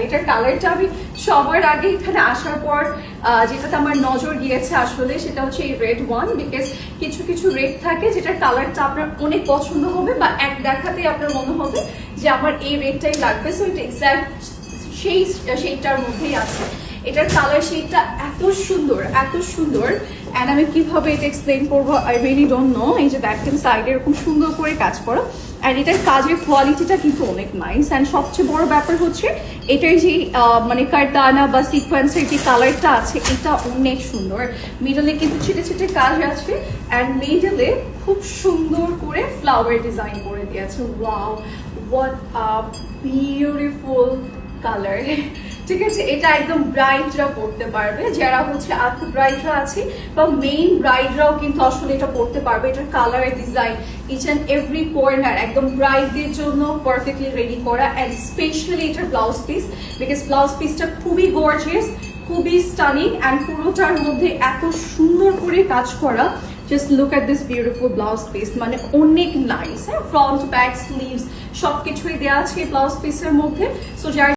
এটার কালারটা আমি সবার আগে এখানে আসার পর যেটাতে আমার নজর গিয়েছে আসলে সেটা হচ্ছে এই রেড ওয়ান, বিকজ কিছু কিছু রেড থাকে যেটার কালারটা আপনার অনেক পছন্দ হবে বা এক দেখাতে আপনার মনে হবে যে আমার এই রেডটাই লাগবে। সো এটা এক্স্যাক্ট সেই শেডটার মধ্যেই আছে। এটার কালার শেডটা এত সুন্দর, এত সুন্দর। অ্যান্ড আমি কিভাবে এটা এক্সপ্লেন করবো আই রিয়েলি ডোন্ট নো। এই যে দেখেন সাইডে এরকম সুন্দর করে কাজ করা, অ্যান্ড এটার কাজের কোয়ালিটিটা কিন্তু অনেক নাইস। অ্যান্ড সবচেয়ে বড় ব্যাপার হচ্ছে এটার যে মানে কারদানা বা সিকোয়েন্সের যে কালারটা আছে এটা অনেক সুন্দর। মিডলে কিন্তু ছিটে ছিটে কাজ আছে, অ্যান্ড মিডলে খুব সুন্দর করে ফ্লাওয়ার ডিজাইন করে দিয়েছে। Wow, what a beautiful colour. ঠিক আছে, এটা একদম ব্রাইডরা পড়তে পারবে, যারা হচ্ছে আর্ট ব্রাইডরা আছে বা মেইন ব্রাইডরাও কিন্তু আসলে এটা পড়তে পারবে। এটার colour design each and every corner একদম ব্রাইডদের জন্য পারফেক্টলি রেডি করা। অ্যান্ড স্পেশালি এটার ব্লাউজ পিস, বিকজ ব্লাউজ পিসটা খুবই গর্জিয়াস, খুবই স্টানিং, অ্যান্ড পুরোটার মধ্যে এত সুন্দর করে কাজ করা। Just look at this beautiful blouse piece, মানে অনেক নাইস। হ্যাঁ, ফ্রন্ট ব্যাক স্লিভস সবকিছুই দেওয়া আছে এই ব্লাউজ পিসের মধ্যে। সো যার